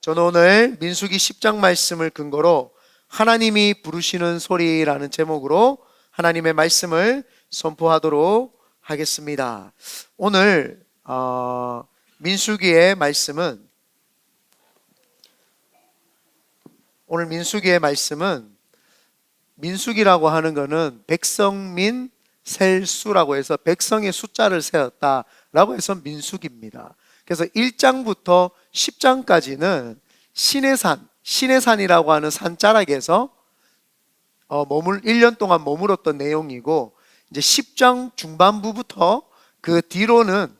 저는 오늘 민수기 10장 말씀을 근거로 하나님이 부르시는 소리라는 제목으로 하나님의 말씀을 선포하도록 하겠습니다. 오늘 민수기의 말씀은 민수기라고 하는 것은 백성민 셀수라고 해서 백성의 숫자를 세었다라고 해서 민수기입니다. 그래서 1장부터 10장까지는 시내산이라고 하는 산자락에서 1년 동안 머물었던 내용이고, 이제 10장 중반부부터 그 뒤로는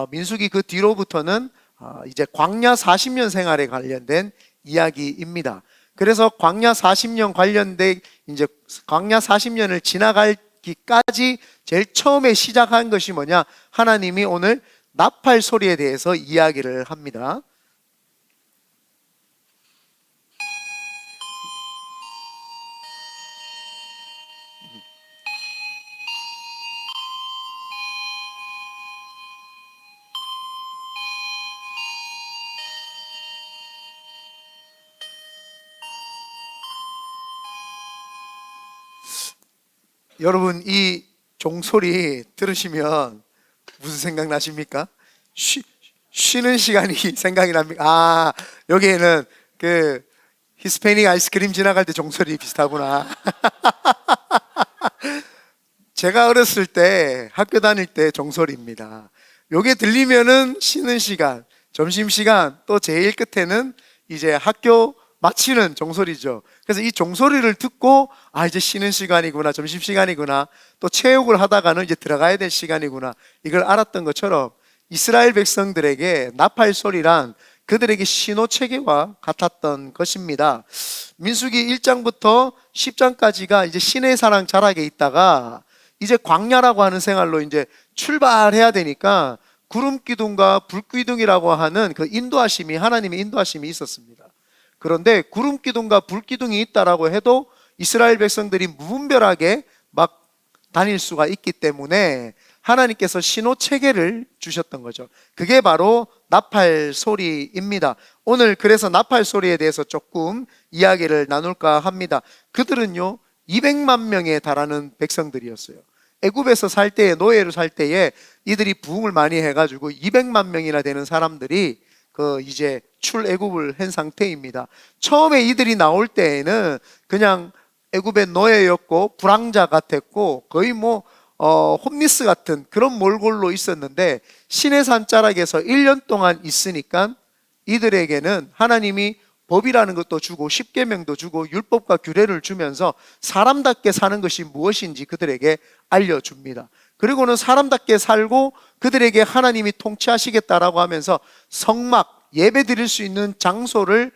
민수기 그 뒤로부터는 이제 광야 40년 생활에 관련된 이야기입니다. 그래서 광야 40년 관련된 이제 광야 40년을 지나가기까지 제일 처음에 시작한 것이 뭐냐? 하나님이 오늘 나팔 소리에 대해서 이야기를 합니다. 여러분, 이 종소리 들으시면 무슨 생각 나십니까? 쉬는 시간이 생각이 납니까? 여기에는 그 히스패닉 아이스크림 지나갈 때 종소리 비슷하구나. 제가 어렸을 때 학교 다닐 때 종소리입니다. 요게 들리면은 쉬는 시간, 점심시간, 또 제일 끝에는 이제 학교 마치는 종소리죠. 그래서 이 종소리를 듣고 이제 쉬는 시간이구나, 점심시간이구나, 또 체육을 하다가는 이제 들어가야 될 시간이구나, 이걸 알았던 것처럼 이스라엘 백성들에게 나팔 소리란 그들에게 신호체계와 같았던 것입니다. 민수기 1장부터 10장까지가 이제 신의 사랑 자락에 있다가 이제 광야라고 하는 생활로 이제 출발해야 되니까 구름 기둥과 불 기둥이라고 하는 그 인도하심이, 하나님의 인도하심이 있었습니다. 그런데 구름 기둥과 불 기둥이 있다라고 해도 이스라엘 백성들이 무분별하게 막 다닐 수가 있기 때문에 하나님께서 신호 체계를 주셨던 거죠. 그게 바로 나팔 소리입니다. 오늘 그래서 나팔 소리에 대해서 조금 이야기를 나눌까 합니다. 그들은요 200만 명에 달하는 백성들이었어요. 애굽에서 살 때에, 노예로 살 때에 이들이 부흥을 많이 해가지고 200만 명이나 되는 사람들이 이제 출애굽을 한 상태입니다. 처음에 이들이 나올 때에는 그냥 애굽의 노예였고 불황자 같았고 거의 홈리스 같은 그런 몰골로 있었는데, 시내산 자락에서 1년 동안 있으니까 이들에게는 하나님이 법이라는 것도 주고 십계명도 주고 율법과 규례를 주면서 사람답게 사는 것이 무엇인지 그들에게 알려줍니다. 그리고는 사람답게 살고 그들에게 하나님이 통치하시겠다라고 하면서 성막, 예배 드릴 수 있는 장소와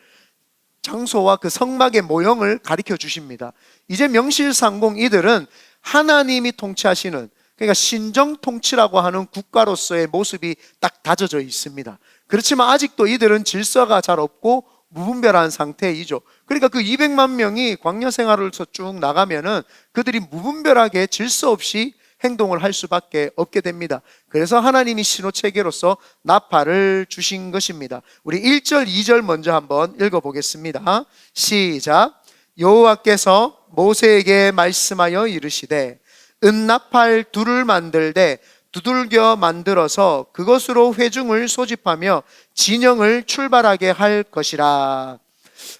그 성막의 모형을 가르쳐 주십니다. 이제 명실상공 이들은 하나님이 통치하시는, 그러니까 신정 통치라고 하는 국가로서의 모습이 딱 다져져 있습니다. 그렇지만 아직도 이들은 질서가 잘 없고 무분별한 상태이죠. 그러니까 그 200만 명이 광야 생활을 쭉 나가면은 그들이 무분별하게 질서 없이 행동을 할 수밖에 없게 됩니다. 그래서 하나님이 신호체계로서 나팔을 주신 것입니다. 우리 1절, 2절 먼저 한번 읽어보겠습니다. 시작. 여호와께서 모세에게 말씀하여 이르시되 은나팔 둘을 만들되 두들겨 만들어서 그것으로 회중을 소집하며 진영을 출발하게 할 것이라.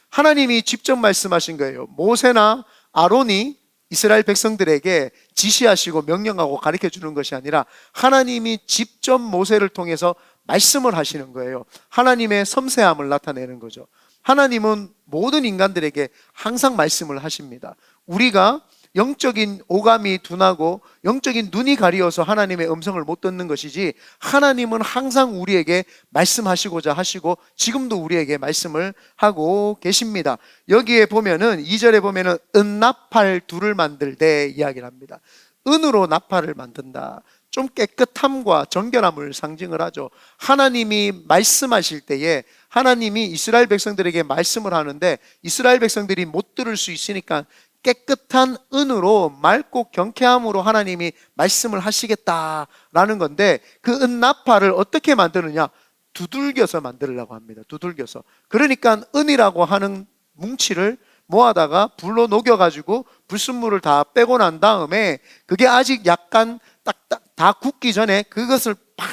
하나님이 직접 말씀하신 거예요. 모세나 아론이 이스라엘 백성들에게 지시하시고 명령하고 가르쳐 주는 것이 아니라 하나님이 직접 모세를 통해서 말씀을 하시는 거예요. 하나님의 섬세함을 나타내는 거죠. 하나님은 모든 인간들에게 항상 말씀을 하십니다. 우리가 영적인 오감이 둔하고 영적인 눈이 가리어서 하나님의 음성을 못 듣는 것이지, 하나님은 항상 우리에게 말씀하시고자 하시고 지금도 우리에게 말씀을 하고 계십니다. 여기에 보면은 2절에 보면은 은나팔 둘을 만들되 이야기를 합니다. 은으로 나팔을 만든다. 좀 깨끗함과 정결함을 상징을 하죠. 하나님이 말씀하실 때에 하나님이 이스라엘 백성들에게 말씀을 하는데 이스라엘 백성들이 못 들을 수 있으니까 깨끗한 은으로 맑고 경쾌함으로 하나님이 말씀을 하시겠다라는 건데, 그 은나팔을 어떻게 만드느냐? 두들겨서 만들려고 합니다. 두들겨서. 그러니까 은이라고 하는 뭉치를 모아다가 불로 녹여가지고 불순물을 다 빼고 난 다음에 그게 아직 약간 딱딱 다 굳기 전에 그것을 팍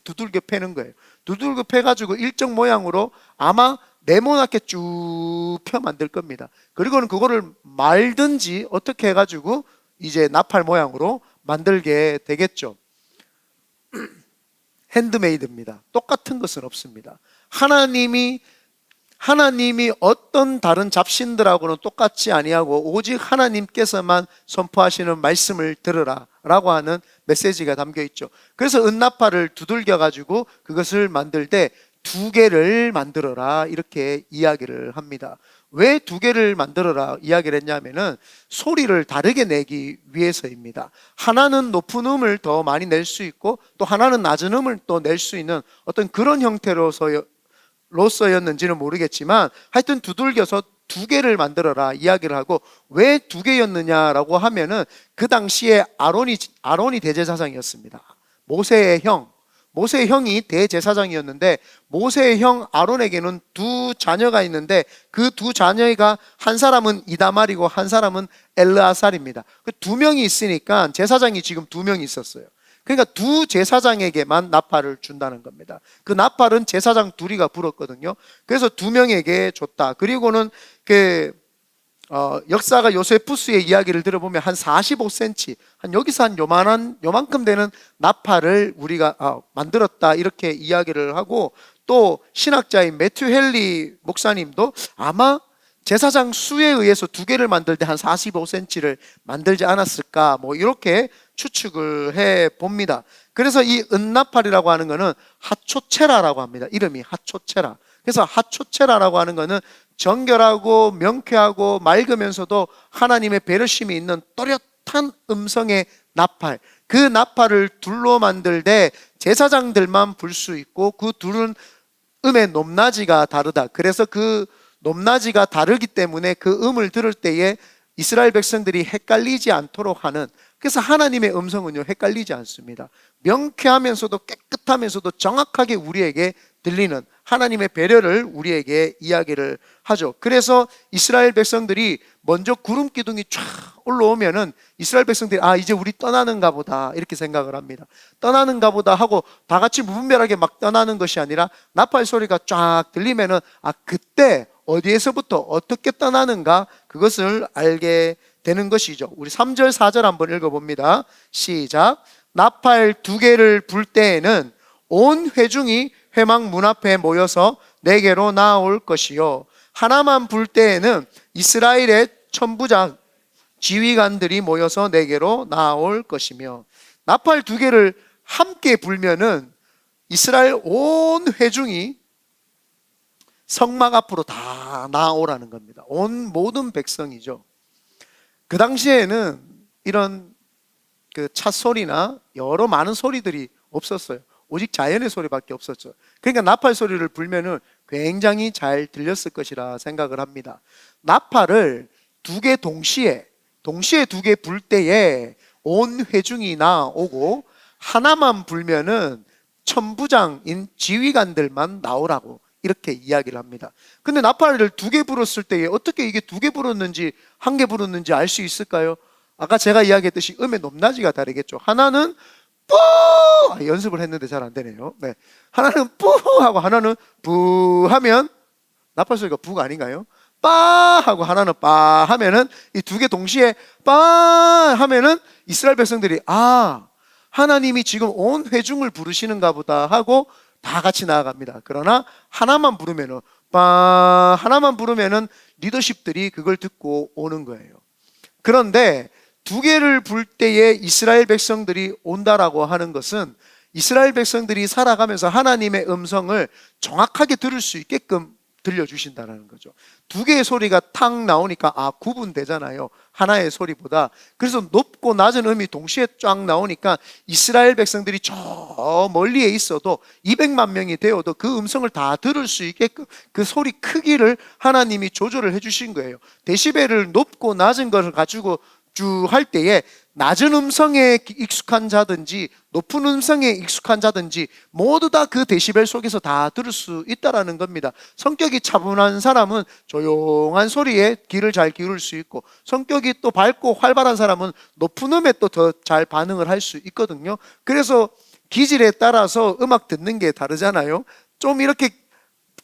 두들겨 패는 거예요. 두들겨 패가지고 일정 모양으로 아마 네모나게 쭉 펴 만들 겁니다. 그리고는 그거를 말든지 어떻게 해가지고 이제 나팔 모양으로 만들게 되겠죠. 핸드메이드입니다. 똑같은 것은 없습니다. 하나님이 어떤 다른 잡신들하고는 똑같지 아니하고 오직 하나님께서만 선포하시는 말씀을 들으라 라고 하는 메시지가 담겨 있죠. 그래서 은나팔을 두들겨 가지고 그것을 만들 때 두 개를 만들어라 이렇게 이야기를 합니다. 왜 두 개를 만들어라 이야기를 했냐면은 소리를 다르게 내기 위해서입니다. 하나는 높은 음을 더 많이 낼 수 있고 또 하나는 낮은 음을 또 낼 수 있는 어떤 그런 형태로서였는지는 모르겠지만 하여튼 두들겨서 두 개를 만들어라 이야기를 하고 왜 두 개였느냐라고 하면은 그 당시에 아론이 대제사장이었습니다. 모세의 형이 대제사장이었는데 모세의 형 아론에게는 두 자녀가 있는데 그 두 자녀가 한 사람은 이다말이고 한 사람은 엘르아살입니다. 그 두 명이 있으니까 제사장이 지금 두 명이 있었어요. 그러니까 두 제사장에게만 나팔을 준다는 겁니다. 그 나팔은 제사장 둘이가 불었거든요. 그래서 두 명에게 줬다. 그리고는 역사가 요세푸스의 이야기를 들어보면 한 45cm, 여기서 한 요만큼 되는 나팔을 우리가 만들었다 이렇게 이야기를 하고 또 신학자인 매튜 헨리 목사님도 아마 제사장 수에 의해서 두 개를 만들 때 한 45cm를 만들지 않았을까 뭐 이렇게 추측을 해 봅니다. 그래서 이 은나팔이라고 하는 것은 하초체라라고 합니다. 이름이 하초체라. 그래서 하초체라라고 하는 것은 정결하고 명쾌하고 맑으면서도 하나님의 배려심이 있는 또렷한 음성의 나팔, 그 나팔을 둘로 만들 때 제사장들만 불 수 있고 그 둘은 음의 높낮이가 다르다. 그래서 그 높낮이가 다르기 때문에 그 음을 들을 때에 이스라엘 백성들이 헷갈리지 않도록 하는, 그래서 하나님의 음성은요 헷갈리지 않습니다. 명쾌하면서도 깨끗하면서도 정확하게 우리에게 들리는 하나님의 배려를 우리에게 이야기를 하죠. 그래서 이스라엘 백성들이 먼저 구름 기둥이 쫙 올라오면은 이스라엘 백성들이 이제 우리 떠나는가 보다 이렇게 생각을 합니다. 떠나는가 보다 하고 다 같이 무분별하게 막 떠나는 것이 아니라 나팔 소리가 쫙 들리면은 그때 어디에서부터 어떻게 떠나는가 그것을 알게 되는 것이죠. 우리 3절 4절 한번 읽어봅니다. 시작. 나팔 두 개를 불 때에는 온 회중이 회막 문 앞에 모여서 내게로 나올 것이요 하나만 불 때에는 이스라엘의 천부장 지휘관들이 모여서 내게로 나올 것이며, 나팔 두 개를 함께 불면은 이스라엘 온 회중이 성막 앞으로 다 나오라는 겁니다. 온 모든 백성이죠. 그 당시에는 이런 그 찻소리나 여러 많은 소리들이 없었어요. 오직 자연의 소리밖에 없었죠. 그러니까 나팔 소리를 불면은 굉장히 잘 들렸을 것이라 생각을 합니다. 나팔을 두 개 동시에 두 개 불 때에 온 회중이 나오고 하나만 불면은 천부장인 지휘관들만 나오라고 이렇게 이야기를 합니다. 근데 나팔을 두 개 불었을 때에 어떻게 이게 두 개 불었는지 한 개 불었는지 알 수 있을까요? 아까 제가 이야기했듯이 음의 높낮이가 다르겠죠. 하나는 뿌! 연습을 했는데 잘 안 되네요. 네. 하나는 뿌! 하고 하나는 부! 하면 나팔 소리가 부가 아닌가요? 빠! 하고 하나는 빠! 하면은 이 두 개 동시에 빠! 하면은 이스라엘 백성들이 하나님이 지금 온 회중을 부르시는가 보다 하고 다 같이 나아갑니다. 그러나 하나만 부르면은 하나만 부르면은 리더십들이 그걸 듣고 오는 거예요. 그런데 두 개를 불 때에 이스라엘 백성들이 온다라고 하는 것은 이스라엘 백성들이 살아가면서 하나님의 음성을 정확하게 들을 수 있게끔 들려주신다는 거죠. 두 개의 소리가 탁 나오니까 구분되잖아요. 하나의 소리보다. 그래서 높고 낮은 음이 동시에 쫙 나오니까 이스라엘 백성들이 저 멀리에 있어도 200만 명이 되어도 그 음성을 다 들을 수 있게끔 그 소리 크기를 하나님이 조절을 해주신 거예요. 데시벨을 높고 낮은 것을 가지고 쭉 할 때에 낮은 음성에 익숙한 자든지 높은 음성에 익숙한 자든지 모두 다 그 데시벨 속에서 다 들을 수 있다라는 겁니다. 성격이 차분한 사람은 조용한 소리에 귀를 잘 기울일 수 있고, 성격이 또 밝고 활발한 사람은 높은 음에 또 더 잘 반응을 할 수 있거든요. 그래서 기질에 따라서 음악 듣는 게 다르잖아요. 좀 이렇게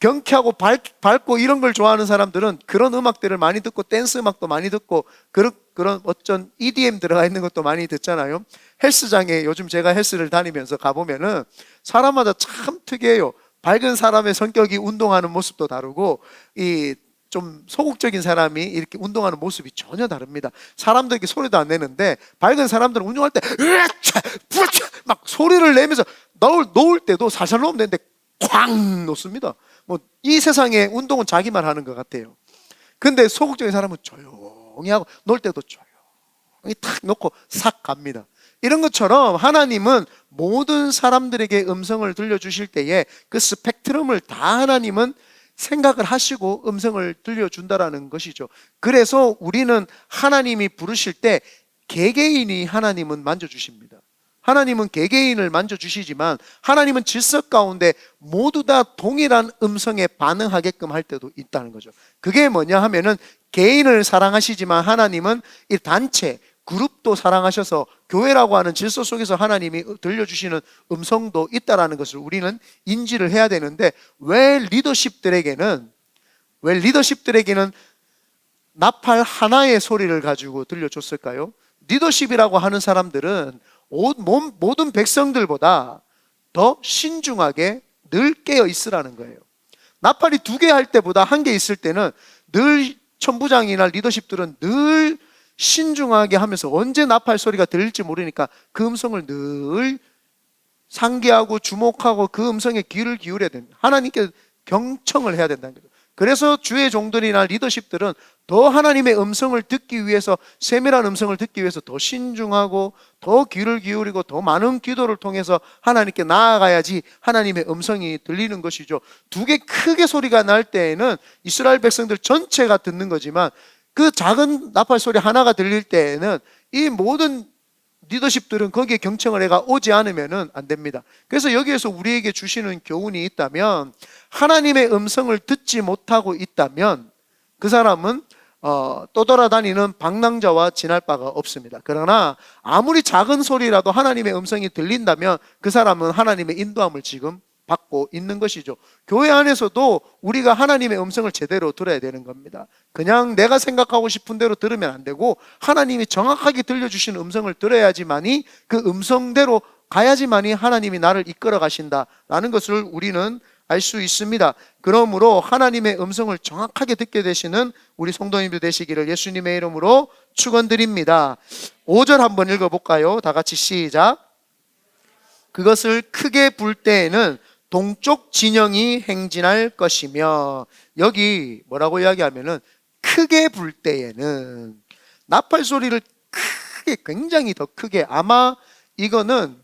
경쾌하고 밝고 이런 걸 좋아하는 사람들은 그런 음악들을 많이 듣고, 댄스 음악도 많이 듣고, 그런 어쩐 EDM 들어가 있는 것도 많이 듣잖아요. 헬스장에 요즘 제가 헬스를 다니면서 가보면은 사람마다 참 특이해요. 밝은 사람의 성격이 운동하는 모습도 다르고, 이 좀 소극적인 사람이 이렇게 운동하는 모습이 전혀 다릅니다. 사람들에게 소리도 안 내는데 밝은 사람들은 운동할 때 으차, 부차 막 소리를 내면서 놓을 때도 살살 놓으면 되는데 쾅 놓습니다. 뭐 이 세상에 운동은 자기만 하는 것 같아요. 근데 소극적인 사람은 조용히 하고 놓을 때도 조용히 탁 놓고 싹 갑니다. 이런 것처럼 하나님은 모든 사람들에게 음성을 들려주실 때에 그 스펙트럼을 다 하나님은 생각을 하시고 음성을 들려준다라는 것이죠. 그래서 우리는 하나님이 부르실 때 개개인이 하나님은 만져주십니다. 하나님은 개개인을 만져주시지만 하나님은 질서 가운데 모두 다 동일한 음성에 반응하게끔 할 때도 있다는 거죠. 그게 뭐냐 하면은 개인을 사랑하시지만 하나님은 이 단체, 그룹도 사랑하셔서 교회라고 하는 질서 속에서 하나님이 들려주시는 음성도 있다는 것을 우리는 인지를 해야 되는데, 왜 리더십들에게는 나팔 하나의 소리를 가지고 들려줬을까요? 리더십이라고 하는 사람들은 모든 백성들보다 더 신중하게 늘 깨어 있으라는 거예요. 나팔이 2개 할 때보다 1개 있을 때는 늘 천부장이나 리더십들은 늘 신중하게 하면서 언제 나팔 소리가 들릴지 모르니까 그 음성을 늘 상기하고 주목하고 그 음성에 귀를 기울여야 됩니다. 하나님께 경청을 해야 된다는 거죠. 그래서 주의 종들이나 리더십들은 더 하나님의 음성을 듣기 위해서, 세밀한 음성을 듣기 위해서 더 신중하고 더 귀를 기울이고 더 많은 기도를 통해서 하나님께 나아가야지 하나님의 음성이 들리는 것이죠. 2개 크게 소리가 날 때에는 이스라엘 백성들 전체가 듣는 거지만, 그 작은 나팔 소리 하나가 들릴 때에는 이 모든 리더십들은 거기에 경청을 해가 오지 않으면 안 됩니다. 그래서 여기에서 우리에게 주시는 교훈이 있다면, 하나님의 음성을 듣지 못하고 있다면 그 사람은 떠돌아다니는 방랑자와 지날 바가 없습니다. 그러나 아무리 작은 소리라도 하나님의 음성이 들린다면 그 사람은 하나님의 인도함을 지금 받고 있는 것이죠. 교회 안에서도 우리가 하나님의 음성을 제대로 들어야 되는 겁니다. 그냥 내가 생각하고 싶은 대로 들으면 안 되고, 하나님이 정확하게 들려주시는 음성을 들어야지만이, 그 음성대로 가야지만이 하나님이 나를 이끌어 가신다라는 것을 우리는 알 수 있습니다. 그러므로 하나님의 음성을 정확하게 듣게 되시는 우리 성도님들 되시기를 예수님의 이름으로 축원드립니다. 5절 한번 읽어볼까요? 다 같이 시작. 그것을 크게 불 때에는 동쪽 진영이 행진할 것이며, 여기 뭐라고 이야기하면은 크게 불 때에는, 나팔 소리를 크게, 굉장히 더 크게, 아마 이거는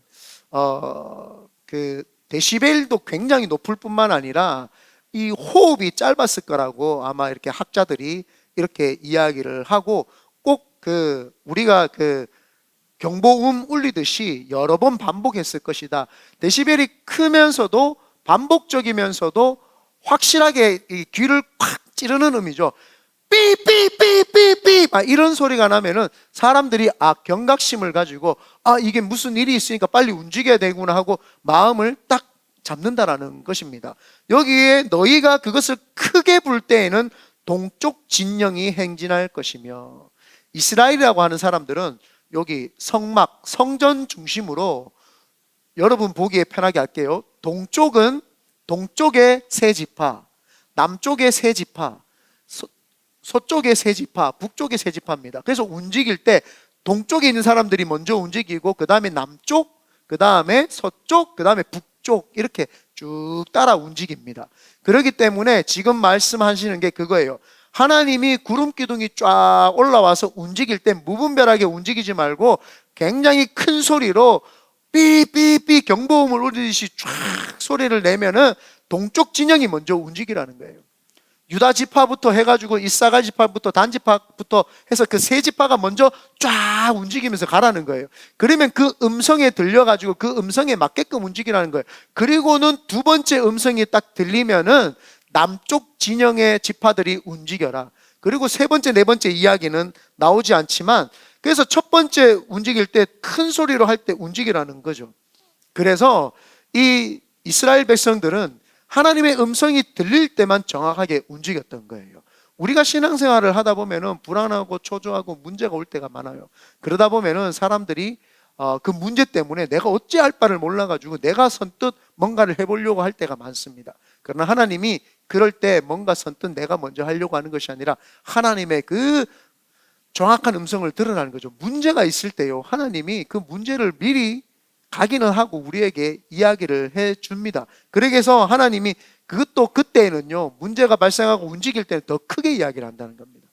그 데시벨도 굉장히 높을 뿐만 아니라 이 호흡이 짧았을 거라고 아마 이렇게 학자들이 이렇게 이야기를 하고, 꼭 우리가 경보음 울리듯이 여러 번 반복했을 것이다. 데시벨이 크면서도 반복적이면서도 확실하게 이 귀를 콱 찌르는 음이죠. 삐삐삐삐삐 막 이런 소리가 나면은 사람들이 경각심을 가지고 이게 무슨 일이 있으니까 빨리 움직여야 되구나 하고 마음을 딱 잡는다라는 것입니다. 여기에 너희가 그것을 크게 불 때에는 동쪽 진영이 행진할 것이며, 이스라엘이라고 하는 사람들은 여기 성막, 성전 중심으로, 여러분 보기에 편하게 할게요. 동쪽은 동쪽의 세 지파, 남쪽의 세 지파, 서쪽의 세 지파, 북쪽의 세 지파입니다. 그래서 움직일 때 동쪽에 있는 사람들이 먼저 움직이고, 그 다음에 남쪽, 그 다음에 서쪽, 그 다음에 북쪽, 이렇게 쭉 따라 움직입니다. 그렇기 때문에 지금 말씀하시는 게 그거예요. 하나님이 구름 기둥이 쫙 올라와서 움직일 때 무분별하게 움직이지 말고 굉장히 큰 소리로 삐삐삐 경보음을 울리듯이 쫙 소리를 내면은 동쪽 진영이 먼저 움직이라는 거예요. 유다 지파부터 해가지고 이사갈 지파부터 단 지파부터 해서 그 세 지파가 먼저 쫙 움직이면서 가라는 거예요. 그러면 그 음성에 들려가지고 그 음성에 맞게끔 움직이라는 거예요. 그리고는 두 번째 음성이 딱 들리면은 남쪽 진영의 지파들이 움직여라. 그리고 세 번째, 네 번째 이야기는 나오지 않지만, 그래서 첫 번째 움직일 때 큰 소리로 할 때 움직이라는 거죠. 그래서 이 이스라엘 백성들은 하나님의 음성이 들릴 때만 정확하게 움직였던 거예요. 우리가 신앙생활을 하다 보면은 불안하고 초조하고 문제가 올 때가 많아요. 그러다 보면은 사람들이 그 문제 때문에 내가 어찌할 바를 몰라가지고 내가 선뜻 뭔가를 해보려고 할 때가 많습니다. 그러나 하나님이 그럴 때 뭔가 선뜻 내가 먼저 하려고 하는 것이 아니라 하나님의 그 정확한 음성을 드러나는 거죠. 문제가 있을 때요, 하나님이 그 문제를 미리 가기는 하고 우리에게 이야기를 해줍니다. 그래서 하나님이 그것도 그때는요, 문제가 발생하고 움직일 때는 더 크게 이야기를 한다는 겁니다.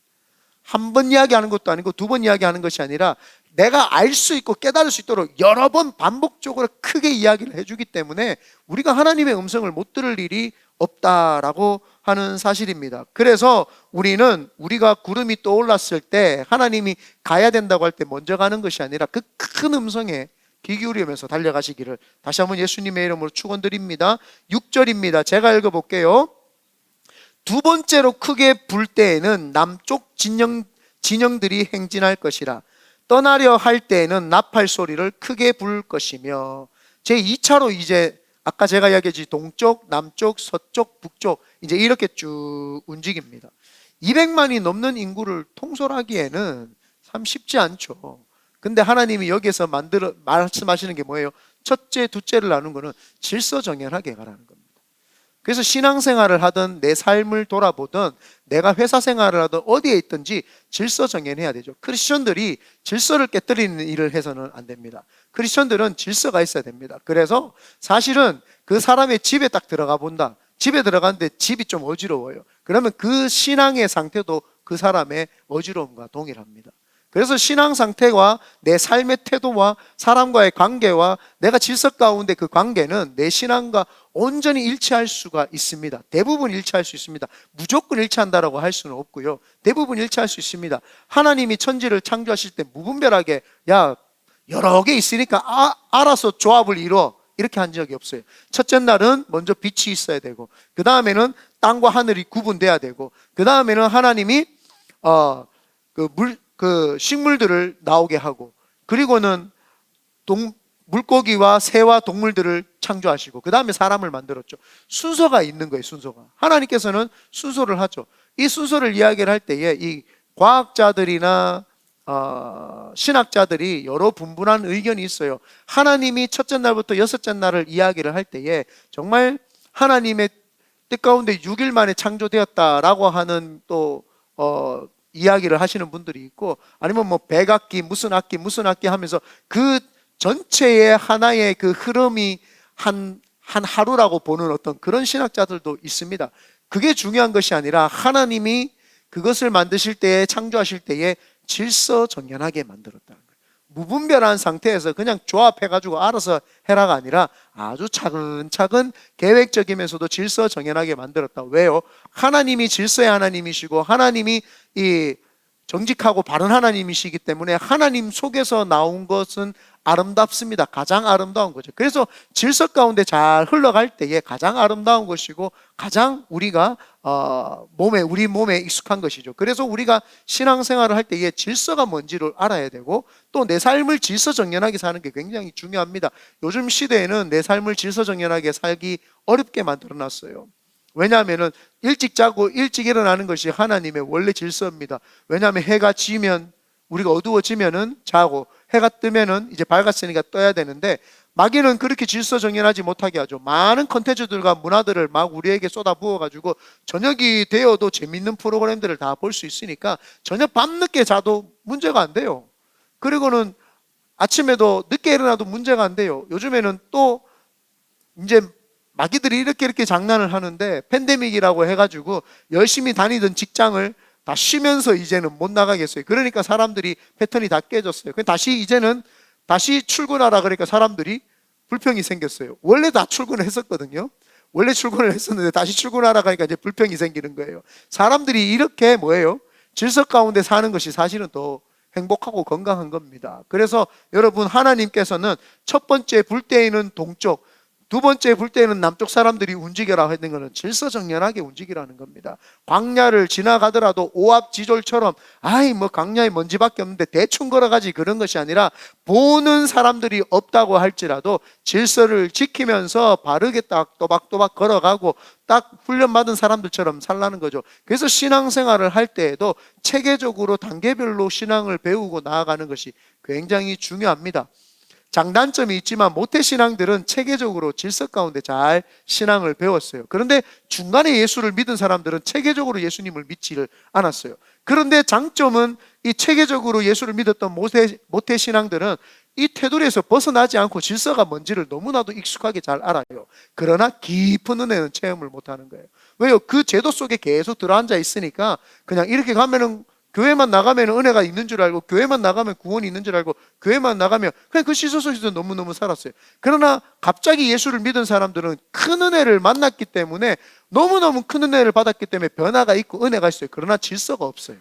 한 번 이야기하는 것도 아니고 두 번 이야기하는 것이 아니라 내가 알 수 있고 깨달을 수 있도록 여러 번 반복적으로 크게 이야기를 해주기 때문에 우리가 하나님의 음성을 못 들을 일이 없다라고 하는 사실입니다. 그래서 우리가 구름이 떠올랐을 때 하나님이 가야 된다고 할 때 먼저 가는 것이 아니라 그 큰 음성에 귀 기울이면서 달려가시기를 다시 한번 예수님의 이름으로 축원드립니다. 6절입니다. 제가 읽어볼게요. 두 번째로 크게 불 때에는 남쪽 진영들이 행진할 것이라. 떠나려 할 때에는 나팔 소리를 크게 불 것이며. 제 2차로 이제 아까 제가 이야기했지 동쪽, 남쪽, 서쪽, 북쪽 이제 이렇게 쭉 움직입니다. 200만이 넘는 인구를 통솔하기에는 참 쉽지 않죠. 근데 하나님이 여기에서 말씀하시는 게 뭐예요? 첫째, 둘째를 나눈 거는 질서정연하게 가라는 겁니다. 그래서 신앙생활을 하든 내 삶을 돌아보든 내가 회사 생활을 하든 어디에 있든지 질서정연해야 되죠. 크리스천들이 질서를 깨뜨리는 일을 해서는 안 됩니다. 크리스천들은 질서가 있어야 됩니다. 그래서 사실은 그 사람의 집에 딱 들어가 본다. 집에 들어가는데 집이 좀 어지러워요. 그러면 그 신앙의 상태도 그 사람의 어지러움과 동일합니다. 그래서 신앙 상태와 내 삶의 태도와 사람과의 관계와 내가 질서 가운데 그 관계는 내 신앙과 온전히 일치할 수가 있습니다. 대부분 일치할 수 있습니다. 무조건 일치한다라고 할 수는 없고요. 대부분 일치할 수 있습니다. 하나님이 천지를 창조하실 때 무분별하게 여러 개 있으니까 알아서 조합을 이루어 이렇게 한 적이 없어요. 첫째 날은 먼저 빛이 있어야 되고 그 다음에는 땅과 하늘이 구분돼야 되고 그 다음에는 하나님이 그 식물들을 나오게 하고 그리고는 물고기와 새와 동물들을 창조하시고 그 다음에 사람을 만들었죠. 순서가 있는 거예요. 순서가. 하나님께서는 순서를 하죠. 이 순서를 이야기를 할 때에 이 과학자들이나 신학자들이 여러 분분한 의견이 있어요. 하나님이 첫째 날부터 여섯째 날을 이야기를 할 때에 정말 하나님의 뜻 가운데 6일 만에 창조되었다라고 하는 또 이야기를 하시는 분들이 있고 아니면 뭐 백악기 무슨 악기 하면서 그 전체의 하나의 그 흐름이 한 하루라고 보는 어떤 그런 신학자들도 있습니다. 그게 중요한 것이 아니라 하나님이 그것을 만드실 때에 창조하실 때에 질서정연하게 만들었다는 거예요. 무분별한 상태에서 그냥 조합해가지고 알아서 해라가 아니라 아주 차근차근 계획적이면서도 질서정연하게 만들었다. 왜요? 하나님이 질서의 하나님이시고 하나님이 이 정직하고 바른 하나님이시기 때문에 하나님 속에서 나온 것은 아름답습니다. 가장 아름다운 거죠. 그래서 질서 가운데 잘 흘러갈 때에 가장 아름다운 것이고 가장 우리가 우리 몸에 익숙한 것이죠. 그래서 우리가 신앙생활을 할 때에 질서가 뭔지를 알아야 되고 또 내 삶을 질서정연하게 사는 게 굉장히 중요합니다. 요즘 시대에는 내 삶을 질서정연하게 살기 어렵게 만들어놨어요. 왜냐하면 일찍 자고 일찍 일어나는 것이 하나님의 원래 질서입니다. 왜냐하면 해가 지면 우리가 어두워지면은 자고 해가 뜨면은 이제 밝았으니까 떠야 되는데 마귀는 그렇게 질서정연하지 못하게 하죠. 많은 컨텐츠들과 문화들을 막 우리에게 쏟아부어가지고 저녁이 되어도 재밌는 프로그램들을 다 볼 수 있으니까 저녁 밤늦게 자도 문제가 안 돼요. 그리고는 아침에도 늦게 일어나도 문제가 안 돼요. 요즘에는 또 이제 마귀들이 이렇게 장난을 하는데 팬데믹이라고 해가지고 열심히 다니던 직장을 다 쉬면서 이제는 못 나가겠어요. 그러니까 사람들이 패턴이 다 깨졌어요. 이제는 다시 출근하라 그러니까 사람들이 불평이 생겼어요. 원래 다 출근을 했었거든요. 원래 출근을 했었는데 다시 출근하러 가니까 이제 불평이 생기는 거예요. 사람들이 이렇게 뭐예요? 질서 가운데 사는 것이 사실은 더 행복하고 건강한 겁니다. 그래서 여러분, 하나님께서는 첫 번째 불 때에는 동쪽, 두 번째 불 때는 남쪽 사람들이 움직여라 했는 것은 질서정연하게 움직이라는 겁니다. 광야를 지나가더라도 오합지졸처럼 아이 뭐 광야에 먼지밖에 없는데 대충 걸어가지, 그런 것이 아니라 보는 사람들이 없다고 할지라도 질서를 지키면서 바르게 딱 또박또박 걸어가고 딱 훈련받은 사람들처럼 살라는 거죠. 그래서 신앙생활을 할 때에도 체계적으로 단계별로 신앙을 배우고 나아가는 것이 굉장히 중요합니다. 장단점이 있지만 모태신앙들은 체계적으로 질서 가운데 잘 신앙을 배웠어요. 그런데 중간에 예수를 믿은 사람들은 체계적으로 예수님을 믿지를 않았어요. 그런데 장점은 이 체계적으로 예수를 믿었던 모태신앙들은 이 테두리에서 벗어나지 않고 질서가 뭔지를 너무나도 익숙하게 잘 알아요. 그러나 깊은 은혜는 체험을 못하는 거예요. 왜요? 그 제도 속에 계속 들어앉아 있으니까 그냥 이렇게 가면은, 교회만 나가면 은혜가 있는 줄 알고, 교회만 나가면 구원이 있는 줄 알고, 교회만 나가면 그냥 그 시소 속에서 너무너무 살았어요. 그러나 갑자기 예수를 믿은 사람들은 큰 은혜를 만났기 때문에, 너무너무 큰 은혜를 받았기 때문에 변화가 있고 은혜가 있어요. 그러나 질서가 없어요.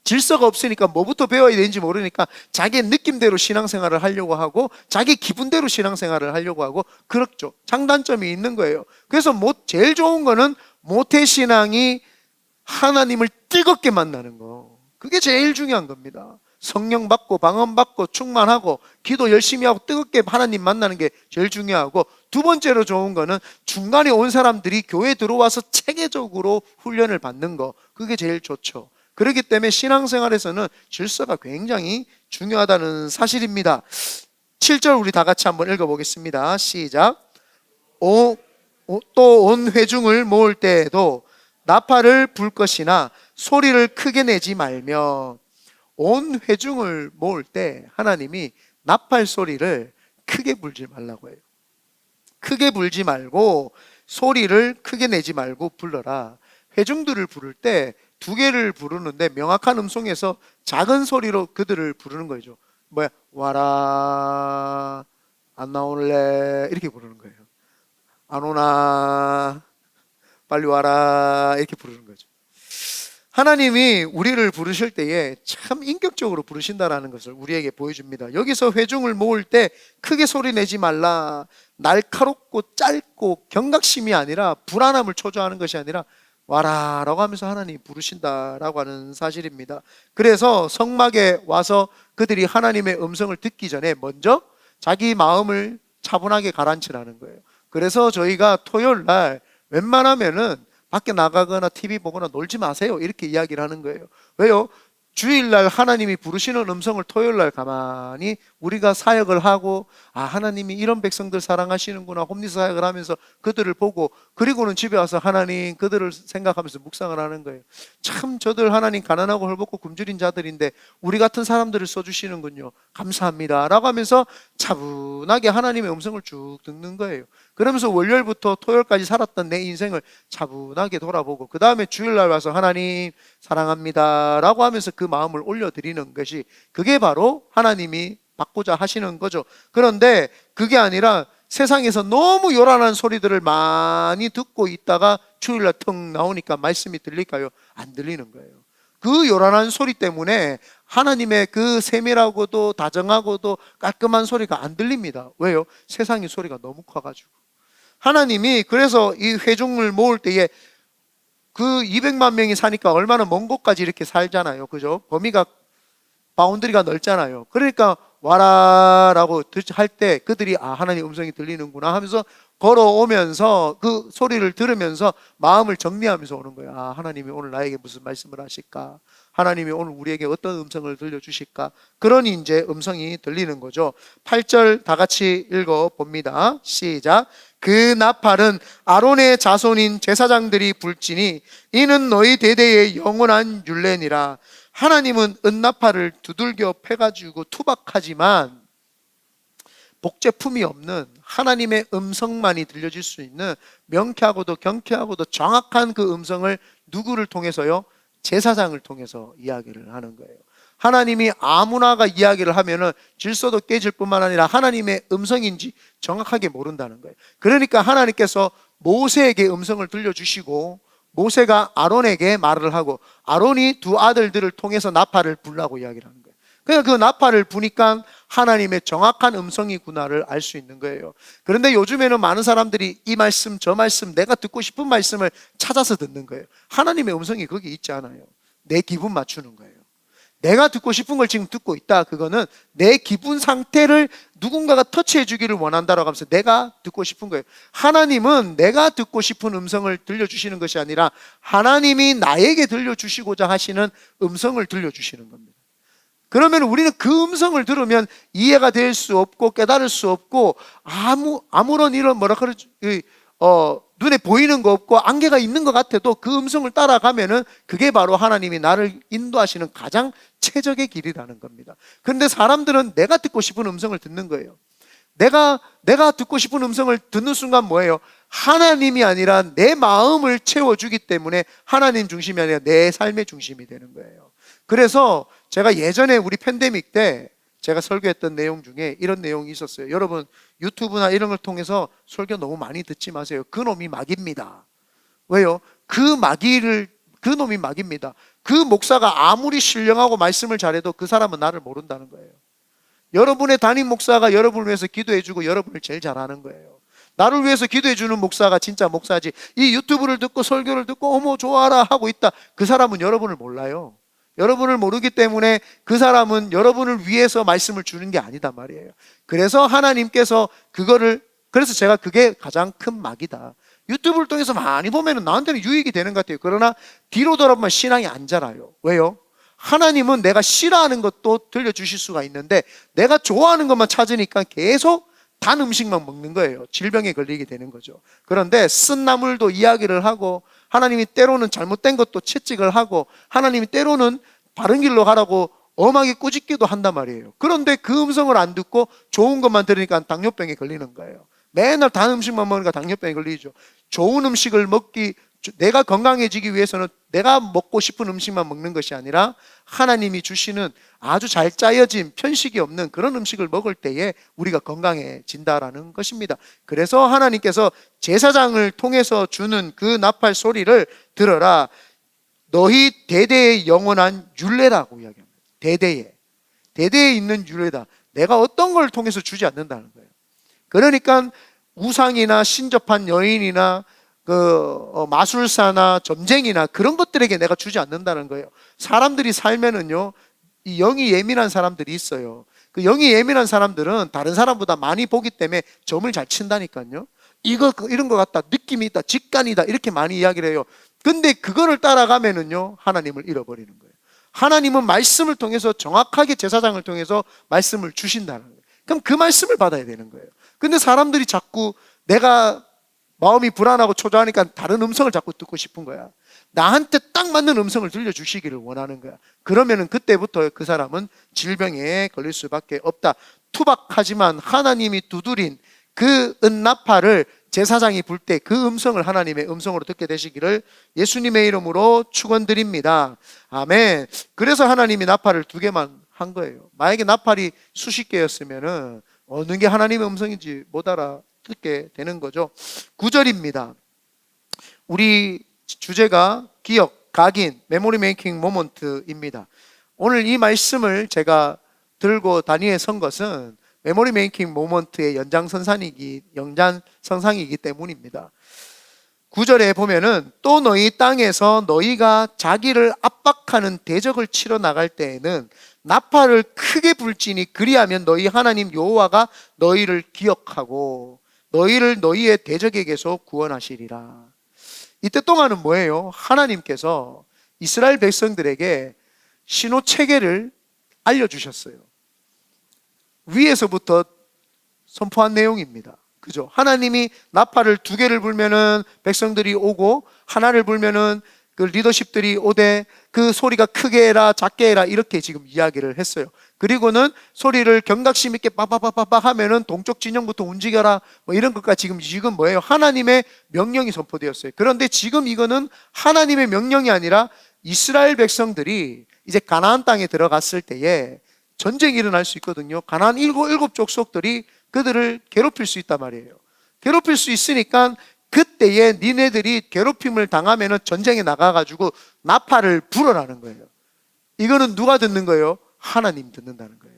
질서가 없으니까 뭐부터 배워야 되는지 모르니까 자기 느낌대로 신앙생활을 하려고 하고 자기 기분대로 신앙생활을 하려고 하고 그렇죠. 장단점이 있는 거예요. 그래서 제일 좋은 거는 모태신앙이 하나님을 뜨겁게 만나는 거, 그게 제일 중요한 겁니다. 성령 받고 방언 받고 충만하고 기도 열심히 하고 뜨겁게 하나님 만나는 게 제일 중요하고, 두 번째로 좋은 거는 중간에 온 사람들이 교회에 들어와서 체계적으로 훈련을 받는 거, 그게 제일 좋죠. 그렇기 때문에 신앙생활에서는 질서가 굉장히 중요하다는 사실입니다. 7절 우리 다 같이 한번 읽어보겠습니다. 시작. 또 온 회중을 모을 때에도 나팔을 불 것이나 소리를 크게 내지 말며. 온 회중을 모을 때 하나님이 나팔 소리를 크게 불지 말라고 해요. 크게 불지 말고 소리를 크게 내지 말고 불러라. 회중들을 부를 때 두 개를 부르는데 명확한 음성에서 작은 소리로 그들을 부르는 거죠. 뭐야? 와라, 안 나올래, 이렇게 부르는 거예요. 안 오나, 빨리 와라, 이렇게 부르는 거죠. 하나님이 우리를 부르실 때에 참 인격적으로 부르신다는 것을 우리에게 보여줍니다. 여기서 회중을 모을 때 크게 소리 내지 말라, 날카롭고 짧고 경각심이 아니라 불안함을 초조하는 것이 아니라 와라 라고 하면서 하나님이 부르신다라고 하는 사실입니다. 그래서 성막에 와서 그들이 하나님의 음성을 듣기 전에 먼저 자기 마음을 차분하게 가라앉히라는 거예요. 그래서 저희가 토요일 날 웬만하면은 밖에 나가거나 TV 보거나 놀지 마세요, 이렇게 이야기를 하는 거예요. 왜요? 주일날 하나님이 부르시는 음성을 토요일날 가만히 우리가 사역을 하고, 아, 하나님이 이런 백성들 사랑하시는구나, 홈리스 사역을 하면서 그들을 보고, 그리고는 집에 와서 하나님 그들을 생각하면서 묵상을 하는 거예요. 참 저들 하나님 가난하고 헐벗고 굶주린 자들인데 우리 같은 사람들을 써주시는군요, 감사합니다 라고 하면서 차분하게 하나님의 음성을 쭉 듣는 거예요. 그러면서 월요일부터 토요일까지 살았던 내 인생을 차분하게 돌아보고, 그 다음에 주일날 와서 하나님 사랑합니다 라고 하면서 그 마음을 올려드리는 것이, 그게 바로 하나님이 받고자 하시는 거죠. 그런데 그게 아니라 세상에서 너무 요란한 소리들을 많이 듣고 있다가 주일날 턱 나오니까 말씀이 들릴까요? 안 들리는 거예요. 그 요란한 소리 때문에 하나님의 그 세밀하고도 다정하고도 깔끔한 소리가 안 들립니다. 왜요? 세상의 소리가 너무 커가지고. 하나님이 그래서 이 회중을 모을 때에 그 200만 명이 사니까 얼마나 먼 곳까지 이렇게 살잖아요. 그죠? 범위가, 바운드리가 넓잖아요. 그러니까 와라 라고 할 때 그들이 아, 하나님 음성이 들리는구나 하면서 걸어오면서 그 소리를 들으면서 마음을 정리하면서 오는 거예요. 아, 하나님이 오늘 나에게 무슨 말씀을 하실까? 하나님이 오늘 우리에게 어떤 음성을 들려주실까? 그러니 이제 음성이 들리는 거죠. 8절 다 같이 읽어봅니다. 시작. 그 나팔은 아론의 자손인 제사장들이 불지니 이는 너희 대대의 영원한 율례니라. 하나님은 은나팔을 두들겨 패가지고 투박하지만 복제품이 없는 하나님의 음성만이 들려질 수 있는 명쾌하고도 경쾌하고도 정확한 그 음성을 누구를 통해서요? 제사장을 통해서 이야기를 하는 거예요. 하나님이 아무나가 이야기를 하면은 질서도 깨질 뿐만 아니라 하나님의 음성인지 정확하게 모른다는 거예요. 그러니까 하나님께서 모세에게 음성을 들려주시고 모세가 아론에게 말을 하고 아론이 두 아들들을 통해서 나팔을 불라고 이야기를 하는 거예요. 그러니까 그 나팔을 부니까 하나님의 정확한 음성이구나를 알 수 있는 거예요. 그런데 요즘에는 많은 사람들이 이 말씀 저 말씀 내가 듣고 싶은 말씀을 찾아서 듣는 거예요. 하나님의 음성이 거기 있지 않아요. 내 기분 맞추는 거예요. 내가 듣고 싶은 걸 지금 듣고 있다. 그거는 내 기분 상태를 누군가가 터치해 주기를 원한다라고 하면서 내가 듣고 싶은 거예요. 하나님은 내가 듣고 싶은 음성을 들려주시는 것이 아니라 하나님이 나에게 들려주시고자 하시는 음성을 들려주시는 겁니다. 그러면 우리는 그 음성을 들으면 이해가 될 수 없고 깨달을 수 없고 아무런 이런 뭐라 그러지 눈에 보이는 거 없고 안개가 있는 것 같아도 그 음성을 따라가면은 그게 바로 하나님이 나를 인도하시는 가장 최적의 길이라는 겁니다. 그런데 사람들은 내가 듣고 싶은 음성을 듣는 거예요. 내가 듣고 싶은 음성을 듣는 순간 뭐예요? 하나님이 아니라 내 마음을 채워주기 때문에 하나님 중심이 아니라 내 삶의 중심이 되는 거예요. 그래서 제가 예전에 우리 팬데믹 때 제가 설교했던 내용 중에 이런 내용이 있었어요. 여러분 유튜브나 이런 걸 통해서 설교 너무 많이 듣지 마세요. 그놈이 마귀입니다. 왜요? 그 놈이 마귀입니다. 그 목사가 아무리 신령하고 말씀을 잘해도 그 사람은 나를 모른다는 거예요. 여러분의 담임 목사가 여러분을 위해서 기도해주고 여러분을 제일 잘하는 거예요. 나를 위해서 기도해주는 목사가 진짜 목사지, 이 유튜브를 듣고 설교를 듣고 어머 좋아라 하고 있다, 그 사람은 여러분을 몰라요. 여러분을 모르기 때문에 그 사람은 여러분을 위해서 말씀을 주는 게 아니다 말이에요. 그래서 하나님께서 그래서 제가 그게 가장 큰 마귀다. 유튜브를 통해서 많이 보면 나한테는 유익이 되는 것 같아요. 그러나 뒤로 돌아보면 신앙이 안 자라요. 왜요? 하나님은 내가 싫어하는 것도 들려주실 수가 있는데 내가 좋아하는 것만 찾으니까 계속 단 음식만 먹는 거예요. 질병에 걸리게 되는 거죠. 그런데 쓴 나물도 이야기를 하고 하나님이 때로는 잘못된 것도 채찍을 하고 하나님이 때로는 바른 길로 가라고 엄하게 꾸짖기도 한단 말이에요. 그런데 그 음성을 안 듣고 좋은 것만 들으니까 당뇨병에 걸리는 거예요. 맨날 단 음식만 먹으니까 당뇨병에 걸리죠. 좋은 음식을 내가 건강해지기 위해서는 내가 먹고 싶은 음식만 먹는 것이 아니라 하나님이 주시는 아주 잘 짜여진 편식이 없는 그런 음식을 먹을 때에 우리가 건강해진다라는 것입니다. 그래서 하나님께서 제사장을 통해서 주는 그 나팔 소리를 들어라. 너희 대대의 영원한 율례라고 이야기합니다. 대대에 있는 율례다. 내가 어떤 걸 통해서 주지 않는다는 거예요. 그러니까 우상이나 신접한 여인이나 마술사나 점쟁이나 그런 것들에게 내가 주지 않는다는 거예요. 사람들이 살면은요, 이 영이 예민한 사람들이 있어요. 그 영이 예민한 사람들은 다른 사람보다 많이 보기 때문에 점을 잘 친다니까요. 이런 것 같다, 느낌이 있다, 직관이다, 이렇게 많이 이야기를 해요. 근데 그거를 따라가면은요, 하나님을 잃어버리는 거예요. 하나님은 말씀을 통해서 정확하게 제사장을 통해서 말씀을 주신다는 거예요. 그럼 그 말씀을 받아야 되는 거예요. 근데 사람들이 자꾸 내가 마음이 불안하고 초조하니까 다른 음성을 자꾸 듣고 싶은 거야. 나한테 딱 맞는 음성을 들려주시기를 원하는 거야. 그러면은 그때부터 그 사람은 질병에 걸릴 수밖에 없다. 투박하지만 하나님이 두드린 그 은나팔을 제사장이 불 때 그 음성을 하나님의 음성으로 듣게 되시기를 예수님의 이름으로 축원드립니다. 아멘. 그래서 하나님이 나팔을 2개만 한 거예요. 만약에 나팔이 수십 개였으면은 어느 게 하나님의 음성인지 못 알아듣게 되는 거죠. 9절입니다. 우리 주제가 기억, 각인, 메모리 메이킹 모먼트입니다. 오늘 이 말씀을 제가 들고 다니에 선 것은 메모리 메이킹 모먼트의 연장선상이기 때문입니다. 9절에 보면은 또 너희 땅에서 너희가 자기를 압박하는 대적을 치러 나갈 때에는 나팔을 크게 불지니 그리하면 너희 하나님 여호와가 너희를 기억하고 너희를 너희의 대적에게서 구원하시리라. 이때 동안은 뭐예요? 하나님께서 이스라엘 백성들에게 신호 체계를 알려주셨어요. 위에서부터 선포한 내용입니다. 그죠? 하나님이 나팔을 2개를 불면은 백성들이 오고 하나를 불면은 그 리더십들이 오되 그 소리가 크게 해라 작게 해라 이렇게 지금 이야기를 했어요. 그리고는 소리를 경각심 있게 빠빠빠빠빠 하면은 동쪽 진영부터 움직여라 뭐 이런 것까지 지금 뭐예요? 하나님의 명령이 선포되었어요. 그런데 지금 이거는 하나님의 명령이 아니라 이스라엘 백성들이 이제 가나안 땅에 들어갔을 때에 전쟁이 일어날 수 있거든요. 가나안 일곱 족속들이 그들을 괴롭힐 수 있단 말이에요. 괴롭힐 수 있으니까 그때에 니네들이 괴롭힘을 당하면은 전쟁에 나가가지고 나팔을 불어라는 거예요. 이거는 누가 듣는 거예요? 하나님 듣는다는 거예요.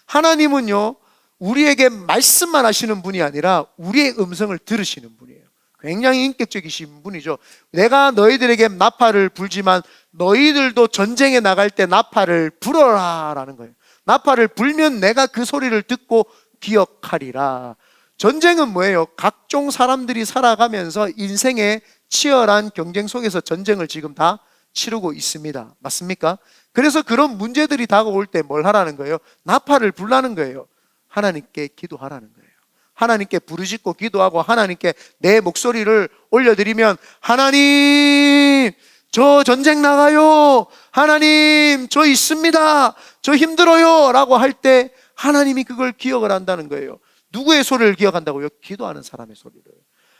하나님은요, 우리에게 말씀만 하시는 분이 아니라 우리의 음성을 들으시는 분이에요. 굉장히 인격적이신 분이죠. 내가 너희들에게 나팔을 불지만 너희들도 전쟁에 나갈 때 나팔을 불어라 라는 거예요. 나팔을 불면 내가 그 소리를 듣고 기억하리라. 전쟁은 뭐예요? 각종 사람들이 살아가면서 인생의 치열한 경쟁 속에서 전쟁을 지금 다 치르고 있습니다. 맞습니까? 그래서 그런 문제들이 다가올 때 뭘 하라는 거예요? 나팔을 불라는 거예요. 하나님께 기도하라는 거예요. 하나님께 부르짖고 기도하고 하나님께 내 목소리를 올려드리면, 하나님 저 전쟁 나가요, 하나님 저 있습니다, 저 힘들어요 라고 할 때 하나님이 그걸 기억을 한다는 거예요. 누구의 소리를 기억한다고요? 기도하는 사람의 소리를.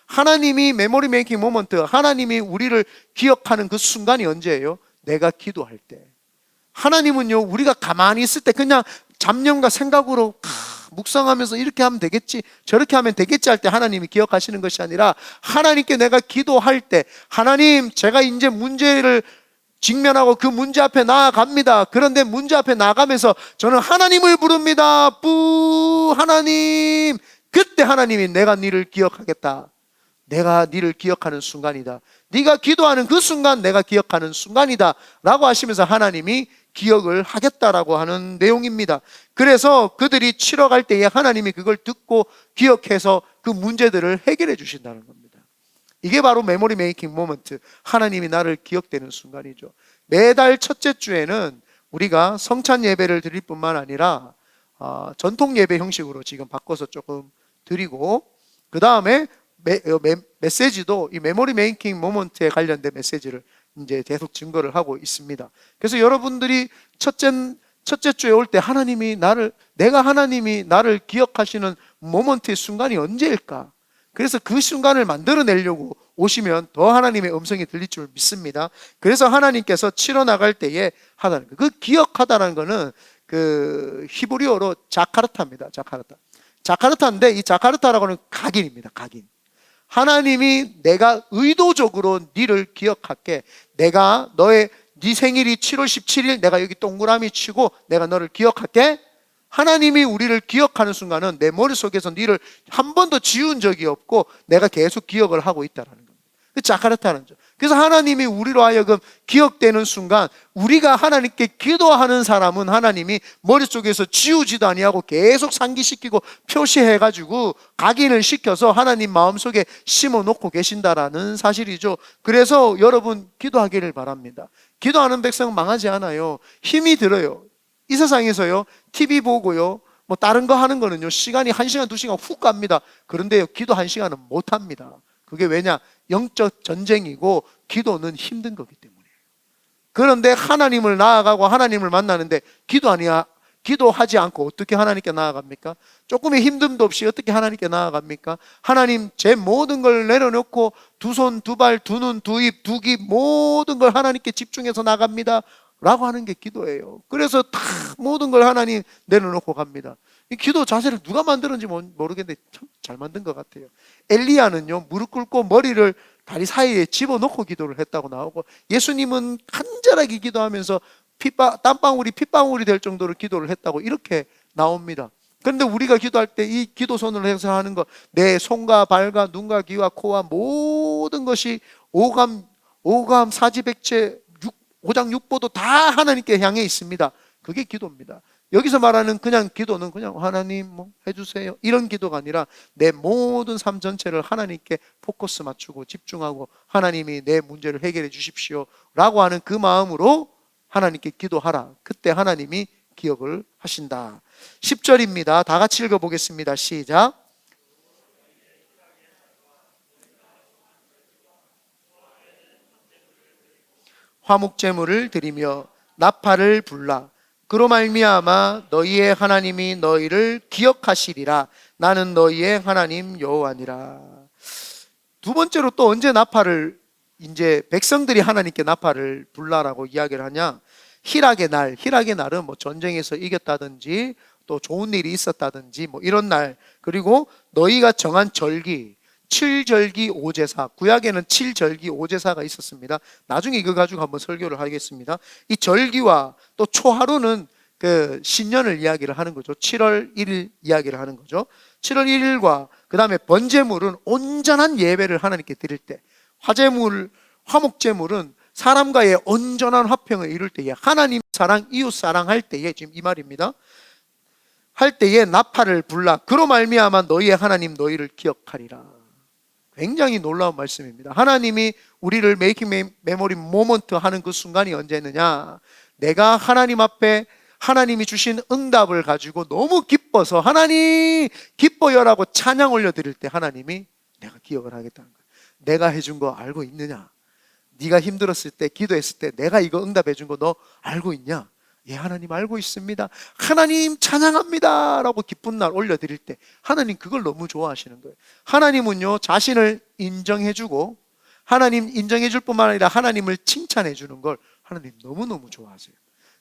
하나님이 메모리 메이킹 모먼트, 하나님이 우리를 기억하는 그 순간이 언제예요? 내가 기도할 때. 하나님은요, 우리가 가만히 있을 때 그냥 잡념과 생각으로 묵상하면서 이렇게 하면 되겠지, 저렇게 하면 되겠지 할 때 하나님이 기억하시는 것이 아니라, 하나님께 내가 기도할 때, 하나님 제가 이제 문제를 직면하고 그 문제 앞에 나아갑니다. 그런데 문제 앞에 나아가면서 저는 하나님을 부릅니다. 하나님. 그때 하나님이 내가 네를 기억하겠다, 내가 네를 기억하는 순간이다, 네가 기도하는 그 순간 내가 기억하는 순간이다 라고 하시면서 하나님이 기억을 하겠다라고 하는 내용입니다. 그래서 그들이 치러 갈 때에 하나님이 그걸 듣고 기억해서 그 문제들을 해결해 주신다는 겁니다. 이게 바로 메모리 메이킹 모먼트, 하나님이 나를 기억되는 순간이죠. 매달 첫째 주에는 우리가 성찬 예배를 드릴 뿐만 아니라 전통 예배 형식으로 지금 바꿔서 조금 드리고, 그 다음에 메시지도 이 메모리 메이킹 모먼트에 관련된 메시지를 이제 계속 증거를 하고 있습니다. 그래서 여러분들이 첫째 주에 올 때 내가 하나님이 나를 기억하시는 모먼트의 순간이 언제일까? 그래서 그 순간을 만들어내려고 오시면 더 하나님의 음성이 들릴 줄 믿습니다. 그래서 하나님께서 치러 나갈 때에 하다는 거, 그 기억하다라는 거는 그 히브리어로 자카르타입니다. 자카르타인데 이 자카르타라고는 각인입니다. 각인. 하나님이 내가 의도적으로 네를 기억할게, 내가 네 생일이 7월 17일 내가 여기 동그라미 치고 내가 너를 기억할게. 하나님이 우리를 기억하는 순간은 내 머릿속에서 너를 한 번도 지운 적이 없고 내가 계속 기억을 하고 있다는 겁니다. 그 자카르타는 죠. 그래서 하나님이 우리로 하여금 기억되는 순간, 우리가 하나님께 기도하는 사람은 하나님이 머릿속에서 지우지도 아니하고 계속 상기시키고 표시해가지고 각인을 시켜서 하나님 마음속에 심어놓고 계신다라는 사실이죠. 그래서 여러분 기도하기를 바랍니다. 기도하는 백성은 망하지 않아요. 힘이 들어요. 이 세상에서요, TV 보고요, 뭐 다른 거 하는 거는요, 시간이 1시간, 2시간 훅 갑니다. 그런데요, 기도 1시간은 못 합니다. 그게 왜냐? 영적 전쟁이고 기도는 힘든 거기 때문이에요. 그런데 하나님을 나아가고 하나님을 만나는데 기도하지 않고 어떻게 하나님께 나아갑니까? 조금의 힘듦도 없이 어떻게 하나님께 나아갑니까? 하나님, 제 모든 걸 내려놓고 두 손, 두 발, 두 눈, 두 입, 두 귀 모든 걸 하나님께 집중해서 나갑니다 라고 하는 게 기도예요. 그래서 다 모든 걸 하나님 내려놓고 갑니다. 이 기도 자세를 누가 만들었는지 모르겠는데 참 잘 만든 것 같아요. 엘리야는요, 무릎 꿇고 머리를 다리 사이에 집어넣고 기도를 했다고 나오고, 예수님은 간절하게 기도하면서 땀방울이 핏방울이 될 정도로 기도를 했다고 이렇게 나옵니다. 그런데 우리가 기도할 때 이 기도 손을 해서 하는 것, 내 손과 발과 눈과 귀와 코와 모든 것이 오감, 사지백체, 오장 육보도 다 하나님께 향해 있습니다. 그게 기도입니다. 여기서 말하는 그냥 기도는 그냥 하나님 뭐 해주세요 이런 기도가 아니라, 내 모든 삶 전체를 하나님께 포커스 맞추고 집중하고 하나님이 내 문제를 해결해 주십시오 라고 하는 그 마음으로 하나님께 기도하라. 그때 하나님이 기억을 하신다. 10절입니다. 다 같이 읽어보겠습니다. 시작. 화목제물을 드리며 나팔을 불라. 그로 말미암아 너희의 하나님이 너희를 기억하시리라. 나는 너희의 하나님 여호와니라. 두 번째로 또 언제 나팔을, 이제 백성들이 하나님께 나팔을 불라라고 이야기를 하냐? 희락의 날은 뭐 전쟁에서 이겼다든지 또 좋은 일이 있었다든지 뭐 이런 날, 그리고 너희가 정한 절기, 칠절기 오제사, 구약에는 칠절기 오제사가 있었습니다. 나중에 이거 가지고 한번 설교를 하겠습니다. 이 절기와 또 초하루는 그 신년을 이야기를 하는 거죠. 7월 1일 이야기를 하는 거죠. 7월 1일과 그 다음에 번제물은 온전한 예배를 하나님께 드릴 때, 화제물, 화목제물은 사람과의 온전한 화평을 이룰 때에, 하나님 사랑, 이웃 사랑할 때에, 지금 이 말입니다. 할 때에 나팔을 불라 그로 말미암아 너희의 하나님 너희를 기억하리라. 굉장히 놀라운 말씀입니다. 하나님이 우리를 메이킹 메모리 모먼트 하는 그 순간이 언제느냐, 내가 하나님 앞에 하나님이 주신 응답을 가지고 너무 기뻐서 하나님 기뻐요라고 찬양 올려드릴 때 하나님이 내가 기억을 하겠다는 거예요. 내가 해준 거 알고 있느냐? 네가 힘들었을 때, 기도했을 때 내가 이거 응답해 준 거 너 알고 있냐? 예, 하나님 알고 있습니다. 하나님 찬양합니다 라고 기쁜 날 올려드릴 때 하나님 그걸 너무 좋아하시는 거예요. 하나님은요, 자신을 인정해주고 하나님 인정해줄 뿐만 아니라 하나님을 칭찬해주는 걸 하나님 너무너무 좋아하세요.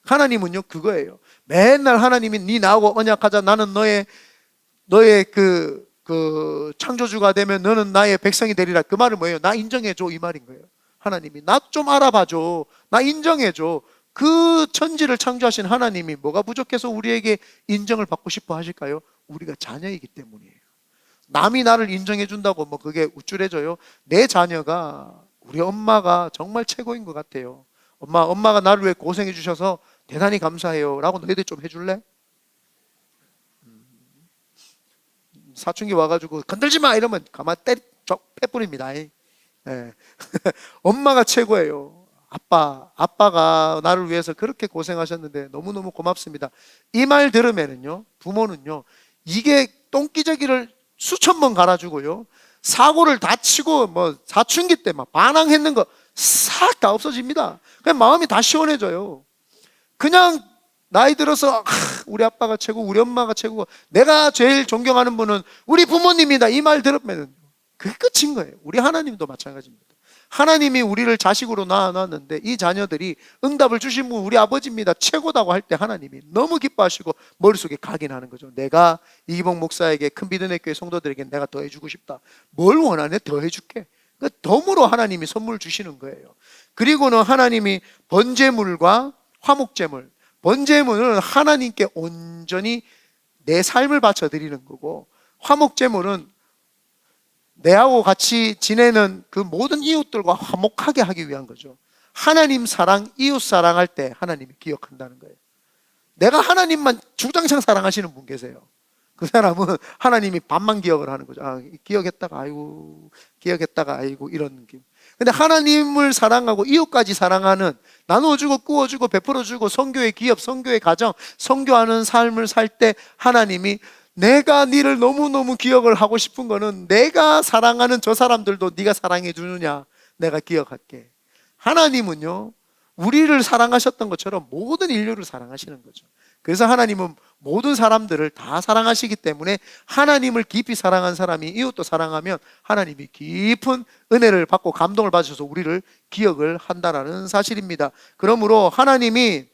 하나님은요 그거예요. 맨날 하나님이 네 나하고 언약하자, 나는 너의 그 창조주가 되면 너는 나의 백성이 되리라. 그 말은 뭐예요? 나 인정해줘, 이 말인 거예요. 하나님이 나 좀 알아봐줘, 나 인정해줘. 그 천지를 창조하신 하나님이 뭐가 부족해서 우리에게 인정을 받고 싶어 하실까요? 우리가 자녀이기 때문이에요. 남이 나를 인정해 준다고 뭐 그게 우쭐해져요? 내 자녀가, 우리 엄마가 정말 최고인 것 같아요. 엄마가 나를 위해 고생해 주셔서 대단히 감사해요 라고 너희들 좀 해줄래? 사춘기 와가지고 건들지 마 이러면 가만 패뿌립니다. 예. 엄마가 최고예요. 아빠가 나를 위해서 그렇게 고생하셨는데 너무너무 고맙습니다. 이 말 들으면은요, 부모는요, 이게 똥기저귀를 수천 번 갈아주고요, 사고를 다 치고 뭐 사춘기 때 막 반항했는 거 싹 다 없어집니다. 그냥 마음이 다 시원해져요. 그냥 나이 들어서 우리 아빠가 최고, 우리 엄마가 최고고 내가 제일 존경하는 분은 우리 부모님이다, 이 말 들으면 그게 끝인 거예요. 우리 하나님도 마찬가지입니다. 하나님이 우리를 자식으로 낳아놨는데 이 자녀들이 응답을 주신 분 우리 아버지입니다, 최고다고 할 때 하나님이 너무 기뻐하시고 머릿속에 각인하는 거죠. 내가 이기복 목사에게, 큰 비드네 교회 성도들에게 내가 더 해주고 싶다. 뭘 원하네? 더 해줄게. 덤으로 하나님이 선물 주시는 거예요. 그리고는 하나님이 번제물과 화목제물, 번제물은 하나님께 온전히 내 삶을 바쳐 드리는 거고, 화목제물은 내하고 같이 지내는 그 모든 이웃들과 화목하게 하기 위한 거죠. 하나님 사랑, 이웃 사랑할 때 하나님이 기억한다는 거예요. 내가 하나님만 주장창 사랑하시는 분 계세요. 그 사람은 하나님이 반만 기억을 하는 거죠. 기억했다가 아이고 이런 느낌. 근데 하나님을 사랑하고 이웃까지 사랑하는, 나누어주고 꾸어주고 베풀어주고 선교의 기업, 선교의 가정, 선교하는 삶을 살 때 하나님이 내가 니를 너무너무 기억을 하고 싶은 거는 내가 사랑하는 저 사람들도 네가 사랑해 주느냐 내가 기억할게. 하나님은요, 우리를 사랑하셨던 것처럼 모든 인류를 사랑하시는 거죠. 그래서 하나님은 모든 사람들을 다 사랑하시기 때문에 하나님을 깊이 사랑한 사람이 이웃도 사랑하면 하나님이 깊은 은혜를 받고 감동을 받으셔서 우리를 기억을 한다는 사실입니다. 그러므로 하나님이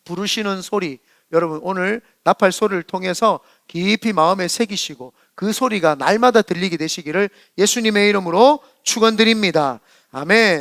부르시는 소리, 여러분 오늘 나팔 소리를 통해서 깊이 마음에 새기시고 그 소리가 날마다 들리게 되시기를 예수님의 이름으로 축원드립니다. 아멘.